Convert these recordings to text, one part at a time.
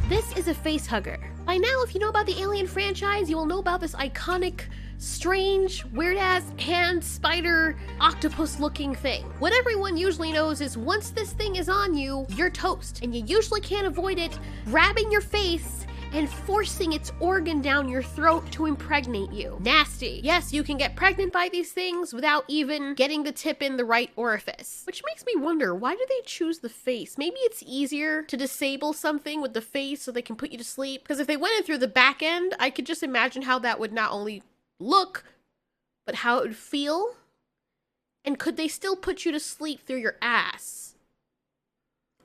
This is a facehugger. By now, if you know about the Alien franchise, you will know about this iconic, strange, weird-ass hand spider octopus-looking thing. What everyone usually knows is once this thing is on you, you're toast, and you usually can't avoid it grabbing your face and forcing its organ down your throat to impregnate you. Nasty. Yes, you can get pregnant by these things without even getting the tip in the right orifice. Which makes me wonder, why do they choose the face? Maybe it's easier to disable something with the face so they can put you to sleep? Because if they went in through the back end, I could just imagine how that would not only look, but how it would feel. And could they still put you to sleep through your ass?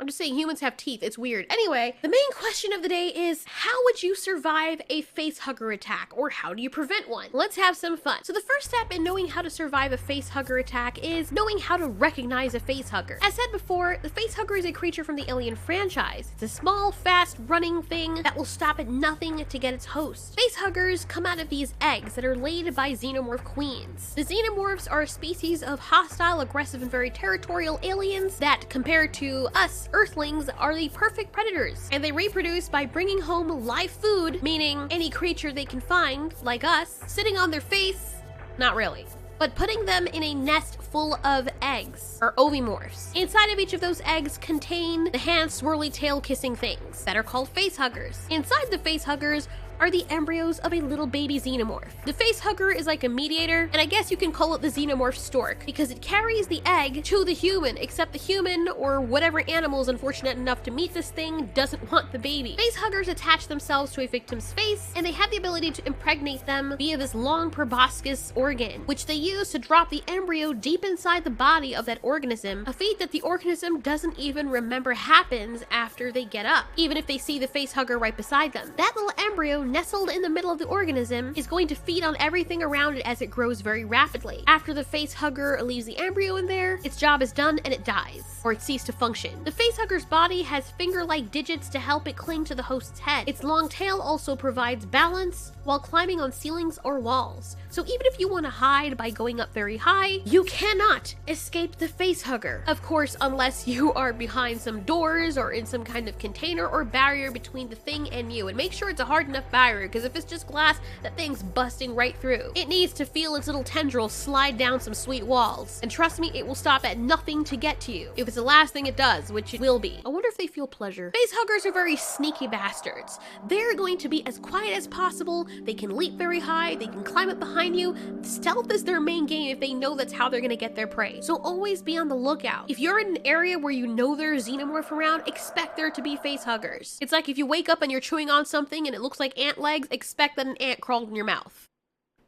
I'm just saying humans have teeth. It's weird. Anyway, the main question of the day is, how would you survive a facehugger attack? Or how do you prevent one? Let's have some fun. So the first step in knowing how to survive a facehugger attack is knowing how to recognize a facehugger. As said before, the facehugger is a creature from the Alien franchise. It's a small, fast-running thing that will stop at nothing to get its host. Facehuggers come out of these eggs that are laid by xenomorph queens. The xenomorphs are a species of hostile, aggressive, and very territorial aliens that, compared to us, Earthlings, are the perfect predators, and they reproduce by bringing home live food, meaning any creature they can find, like us, sitting on their face, not really, but putting them in a nest full of eggs, or ovomorphs. Inside of each of those eggs contain the hand swirly tail kissing things that are called facehuggers. Inside the facehuggers are the embryos of a little baby xenomorph. The facehugger is like a mediator, and I guess you can call it the xenomorph stork, because it carries the egg to the human, except the human, or whatever animal is unfortunate enough to meet this thing, doesn't want the baby. Facehuggers attach themselves to a victim's face, and they have the ability to impregnate them via this long proboscis organ, which they use to drop the embryo deep inside the body of that organism, a feat that the organism doesn't even remember happens after they get up, even if they see the facehugger right beside them. That little embryo nestled in the middle of the organism is going to feed on everything around it as it grows very rapidly. After the facehugger leaves the embryo in there, its job is done and it dies, or it ceases to function. The facehugger's body has finger-like digits to help it cling to the host's head. Its long tail also provides balance while climbing on ceilings or walls. So even if you want to hide by going up very high, you cannot escape the facehugger. Of course, unless you are behind some doors or in some kind of container or barrier between the thing and you. And make sure it's a hard enough barrier, because if it's just glass, that thing's busting right through. It needs to feel its little tendrils slide down some sweet walls. And trust me, it will stop at nothing to get to you. If it's the last thing it does, which it will be. I wonder if they feel pleasure. Facehuggers are very sneaky bastards. They're going to be as quiet as possible. They can leap very high. They can climb up behind you. Stealth is their main game if they know that's how they're going to get their prey. So always be on the lookout. If you're in an area where you know there's xenomorph around, expect there to be facehuggers. It's like if you wake up and you're chewing on something and it looks like ant legs, expect that an ant crawled in your mouth.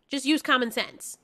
Just use common sense.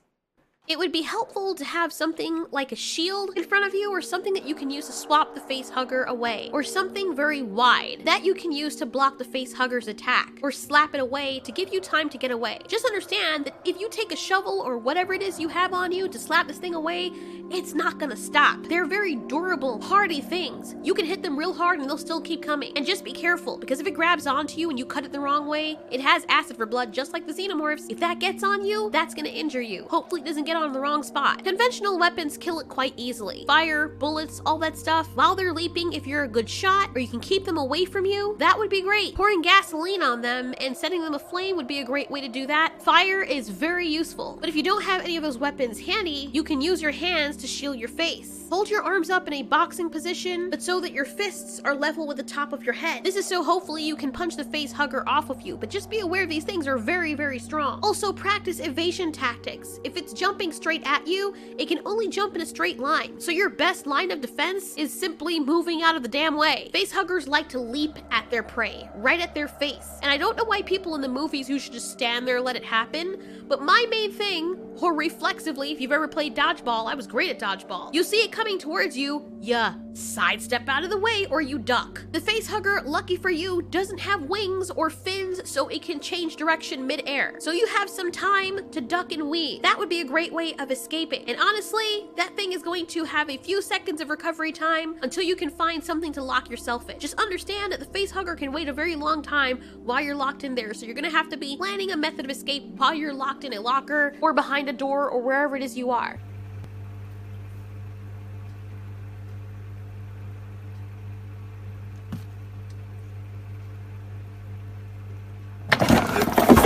It would be helpful to have something like a shield in front of you, or something that you can use to swap the facehugger away, or something very wide that you can use to block the facehugger's attack, or slap it away to give you time to get away. Just understand that if you take a shovel or whatever it is you have on you to slap this thing away, it's not gonna stop. They're very durable, hardy things. You can hit them real hard and they'll still keep coming. And just be careful, because if it grabs onto you and you cut it the wrong way, it has acid for blood just like the xenomorphs. If that gets on you, that's gonna injure you. Hopefully it doesn't get on the wrong spot. Conventional weapons kill it quite easily. Fire, bullets, all that stuff. While they're leaping, if you're a good shot, or you can keep them away from you, that would be great. Pouring gasoline on them and setting them aflame would be a great way to do that. Fire is very useful. But if you don't have any of those weapons handy, you can use your hands to shield your face. Hold your arms up in a boxing position, but so that your fists are level with the top of your head. This is so hopefully you can punch the facehugger off of you, but just be aware these things are very, very strong. Also, practice evasion tactics. If it's jumping straight at you, it can only jump in a straight line. So your best line of defense is simply moving out of the damn way. Facehuggers like to leap at their prey, right at their face. And I don't know why people in the movies who should just stand there and let it happen, but my main thing, or reflexively, if you've ever played dodgeball, I was great at dodgeball. You see it coming towards you, sidestep out of the way or you duck. The facehugger, lucky for you, doesn't have wings or fins, so it can change direction mid-air. So you have some time to duck and weave. That would be a great way of escaping. And honestly, that thing is going to have a few seconds of recovery time until you can find something to lock yourself in. Just understand that the facehugger can wait a very long time while you're locked in there, so you're gonna have to be planning a method of escape while you're locked in a locker or behind a door or wherever it is you are.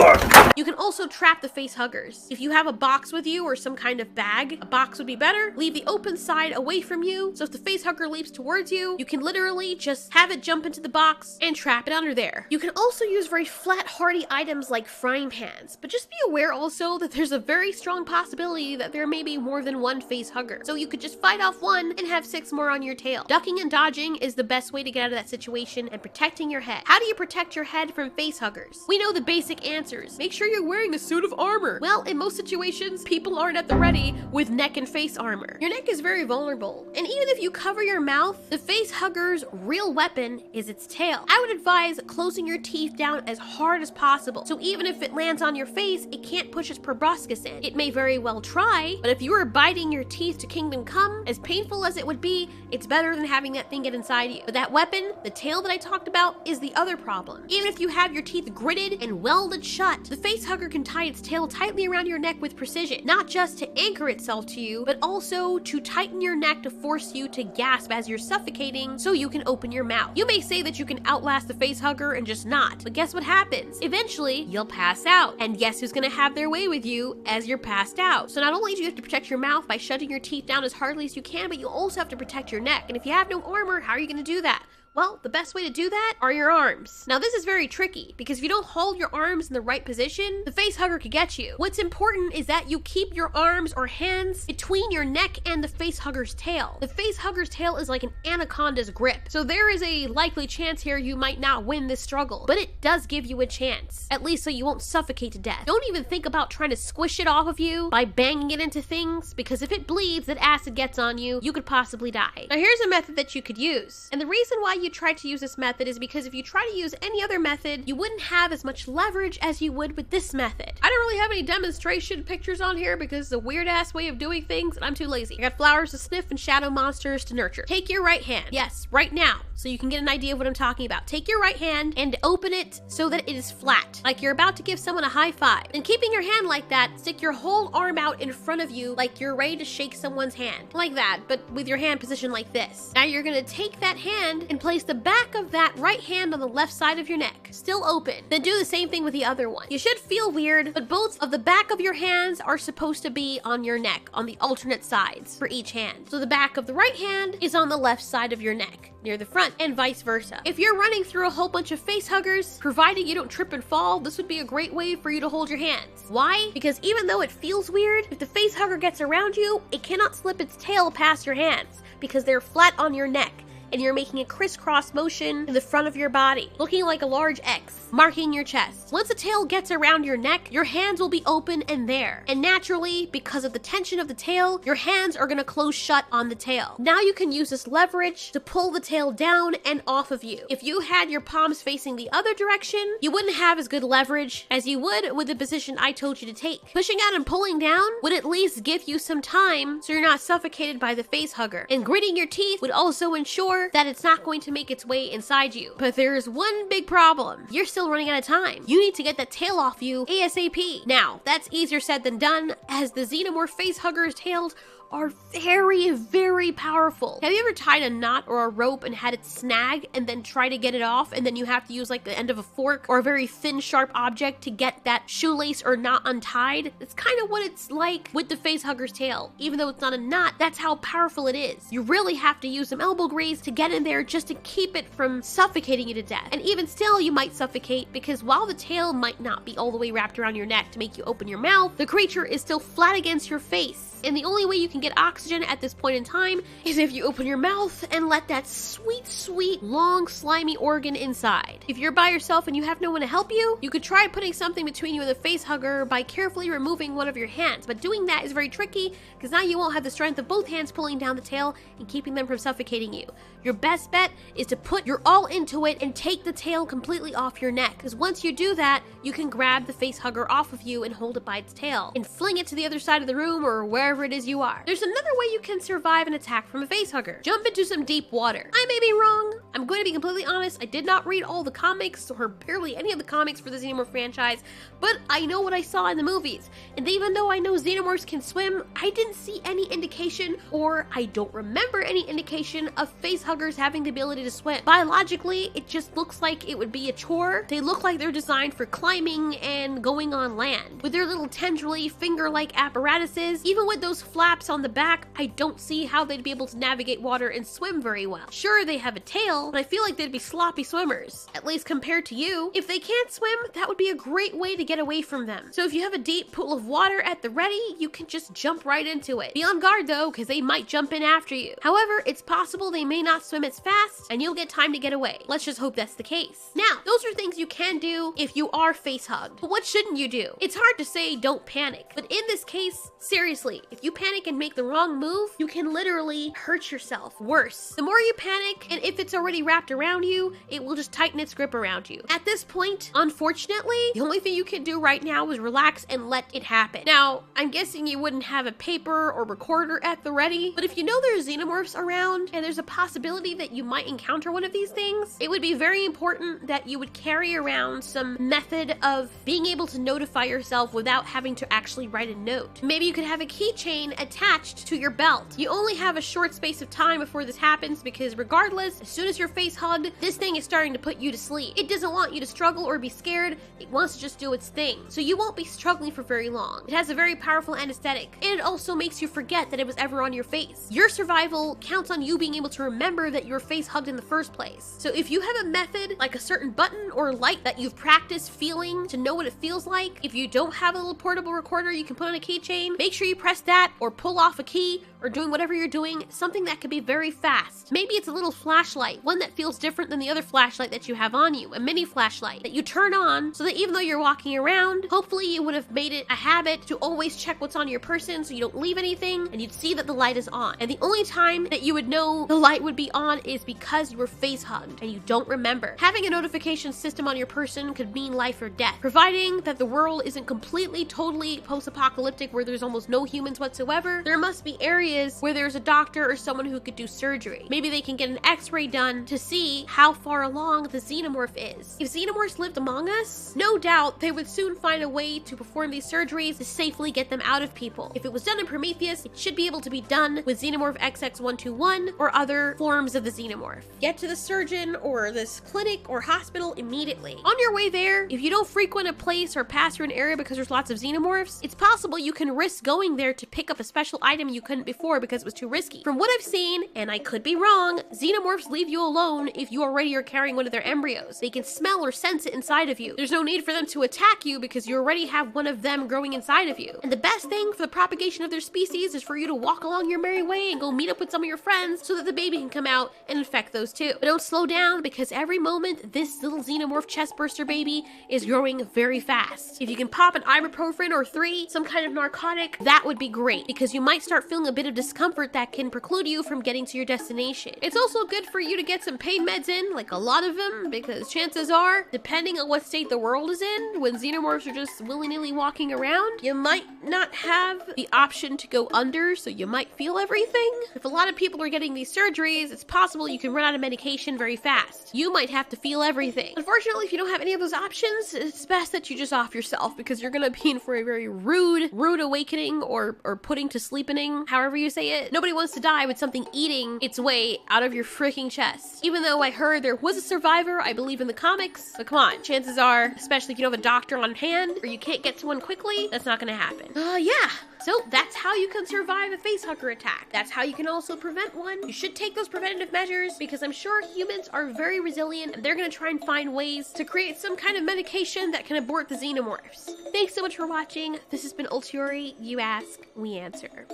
fuck? You can also trap the face huggers. If you have a box with you or some kind of bag, a box would be better. Leave the open side away from you, so if the face hugger leaps towards you, you can literally just have it jump into the box and trap it under there. You can also use very flat, hardy items like frying pans, but just be aware also that there's a very strong possibility that there may be more than one face hugger. So you could just fight off one and have 6 more on your tail. Ducking and dodging is the best way to get out of that situation, and protecting your head. How do you protect your head from face huggers? We know the basic answers. Make sure you're wearing a suit of armor. Well, in most situations, people aren't at the ready with neck and face armor. Your neck is very vulnerable, and even if you cover your mouth, the face hugger's real weapon is its tail. I would advise closing your teeth down as hard as possible, so even if it lands on your face, it can't push its proboscis in. It may very well try, but if you are biting your teeth to kingdom come, as painful as it would be, it's better than having that thing get inside you. But that weapon, the tail that I talked about, is the other problem. Even if you have your teeth gritted and welded shut, the face hugger can tie its tail tightly around your neck with precision, not just to anchor itself to you, but also to tighten your neck to force you to gasp as you're suffocating so you can open your mouth. You may say that you can outlast the face hugger and just not, but guess what happens? Eventually, you'll pass out, and guess who's gonna have their way with you as you're passed out? So not only do you have to protect your mouth by shutting your teeth down as hardly as you can, but you also have to protect your neck. And if you have no armor, how are you gonna do that? Well, the best way to do that are your arms. Now this is very tricky because if you don't hold your arms in the right position, the face hugger could get you. What's important is that you keep your arms or hands between your neck and the face hugger's tail. The face hugger's tail is like an anaconda's grip, so there is a likely chance here you might not win this struggle, but it does give you a chance, at least so you won't suffocate to death. Don't even think about trying to squish it off of you by banging it into things, because if it bleeds, that acid gets on you, you could possibly die. Now here's a method that you could use, and the reason why you try to use this method is because if you try to use any other method, you wouldn't have as much leverage as you would with this method. I don't really have any demonstration pictures on here because it's a weird ass way of doing things and I'm too lazy. I got flowers to sniff and shadow monsters to nurture. Take your right hand, yes, right now, so you can get an idea of what I'm talking about. Take your right hand and open it so that it is flat, like you're about to give someone a high five. And keeping your hand like that, stick your whole arm out in front of you like you're ready to shake someone's hand. Like that, but with your hand positioned like this. Now you're gonna take that hand and place the back of that right hand on the left side of your neck, still open. Then do the same thing with the other one. You should feel weird, but both of the back of your hands are supposed to be on your neck, on the alternate sides for each hand. So the back of the right hand is on the left side of your neck, near the front, and vice versa. If you're running through a whole bunch of face huggers, provided you don't trip and fall, this would be a great way for you to hold your hands. Why? Because even though it feels weird, if the face hugger gets around you, it cannot slip its tail past your hands because they're flat on your neck, and you're making a crisscross motion in the front of your body, looking like a large X, marking your chest. Once the tail gets around your neck, your hands will be open and there. And naturally, because of the tension of the tail, your hands are gonna close shut on the tail. Now you can use this leverage to pull the tail down and off of you. If you had your palms facing the other direction, you wouldn't have as good leverage as you would with the position I told you to take. Pushing out and pulling down would at least give you some time so you're not suffocated by the face hugger. And gritting your teeth would also ensure that it's not going to make its way inside you. But there's one big problem. You're still running out of time. You need to get that tail off you ASAP. Now, that's easier said than done, as the Xenomorph face hugger's tails are very, very powerful. Have you ever tied a knot or a rope and had it snag and then try to get it off, and then you have to use like the end of a fork or a very thin, sharp object to get that shoelace or knot untied? It's kind of what it's like with the face hugger's tail. Even though it's not a knot, that's how powerful it is. You really have to use some elbow grease to get in there just to keep it from suffocating you to death. And even still, you might suffocate because while the tail might not be all the way wrapped around your neck to make you open your mouth, the creature is still flat against your face. And the only way you can get oxygen at this point in time is if you open your mouth and let that sweet, sweet, long, slimy organ inside. If you're by yourself and you have no one to help you, you could try putting something between you and the face hugger by carefully removing one of your hands. But doing that is very tricky because now you won't have the strength of both hands pulling down the tail and keeping them from suffocating you. Your best bet is to put your all into it and take the tail completely off your neck. Because once you do that, you can grab the face hugger off of you and hold it by its tail and fling it to the other side of the room or wherever wherever it is you are. There's another way you can survive an attack from a facehugger. Jump into some deep water. I may be wrong. I'm going to be completely honest. I did not read all the comics or barely any of the comics for the Xenomorph franchise, but I know what I saw in the movies. And even though I know Xenomorphs can swim, I didn't see any indication, or I don't remember any indication of facehuggers having the ability to swim. Biologically, it just looks like it would be a chore. They look like they're designed for climbing and going on land. With their little tendrily finger-like apparatuses, even with those flaps on the back, I don't see how they'd be able to navigate water and swim very well. Sure, they have a tail, but I feel like they'd be sloppy swimmers, at least compared to you. If they can't swim, that would be a great way to get away from them. So if you have a deep pool of water at the ready, you can just jump right into it. Be on guard though, because they might jump in after you. However, it's possible they may not swim as fast, and you'll get time to get away. Let's just hope that's the case. Now, those are things you can do if you are facehugged. But what shouldn't you do? It's hard to say don't panic, but in this case, seriously, if you panic and make the wrong move, you can literally hurt yourself worse. The more you panic, and if it's already wrapped around you, it will just tighten its grip around you. At this point, unfortunately, the only thing you can do right now is relax and let it happen. Now, I'm guessing you wouldn't have a paper or recorder at the ready, but if you know there's xenomorphs around and there's a possibility that you might encounter one of these things, it would be very important that you would carry around some method of being able to notify yourself without having to actually write a note. Maybe you could have a keychain attached to your belt. You only have a short space of time before this happens because regardless, as soon as your face hugged, this thing is starting to put you to sleep. It doesn't want you to struggle or be scared. It wants to just do its thing. So you won't be struggling for very long. It has a very powerful anesthetic, and it also makes you forget that it was ever on your face. Your survival counts on you being able to remember that your face hugged in the first place. So if you have a method, like a certain button or light that you've practiced feeling to know what it feels like, if you don't have a little portable recorder you can put on a keychain, make sure you press that or pull off a key or doing whatever you're doing, something that could be very fast. Maybe it's a little flashlight, one that feels different than the other flashlight that you have on you, a mini flashlight that you turn on so that even though you're walking around, hopefully you would have made it a habit to always check what's on your person so you don't leave anything and you'd see that the light is on. And the only time that you would know the light would be on is because you were face hugged and you don't remember. Having a notification system on your person could mean life or death, providing that the world isn't completely, totally post-apocalyptic where there's almost no humans whatsoever. There must be areas where there's a doctor or someone who could do surgery. Maybe they can get an x-ray done to see how far along the xenomorph is. If xenomorphs lived among us, no doubt they would soon find a way to perform these surgeries to safely get them out of people. If it was done in Prometheus, it should be able to be done with Xenomorph XX121 or other forms of the xenomorph. Get to the surgeon or this clinic or hospital immediately. On your way there, if you don't frequent a place or pass through an area because there's lots of xenomorphs, it's possible you can risk going there to pick up a special item you couldn't before because it was too risky. From what I've seen, and I could be wrong, xenomorphs leave you alone if you already are carrying one of their embryos. They can smell or sense it inside of you. There's no need for them to attack you because you already have one of them growing inside of you. And the best thing for the propagation of their species is for you to walk along your merry way and go meet up with some of your friends so that the baby can come out and infect those too. But don't slow down because every moment this little xenomorph chestburster baby is growing very fast. If you can pop an ibuprofen or 3, some kind of narcotic, that would be great because you might start feeling a bit of discomfort that can preclude you from getting to your destination. It's also good for you to get some pain meds in, like a lot of them, because chances are, depending on what state the world is in, when xenomorphs are just willy-nilly walking around, you might not have the option to go under, so you might feel everything. If a lot of people are getting these surgeries, it's possible you can run out of medication very fast. You might have to feel everything. Unfortunately, if you don't have any of those options, it's best that you just off yourself because you're gonna be in for a very rude awakening or putting to sleepening, however you say it. Nobody wants to die with something eating its way out of your freaking chest. Even though I heard there was a survivor, I believe in the comics, but come on, chances are, especially if you don't have a doctor on hand or you can't get to one quickly, that's not gonna happen. Yeah. So that's how you can survive a facehugger attack. That's how you can also prevent one. You should take those preventative measures because I'm sure humans are very resilient and they're gonna try and find ways to create some kind of medication that can abort the xenomorphs. Thanks so much for watching. This has been Ultiori. You ask, we answer.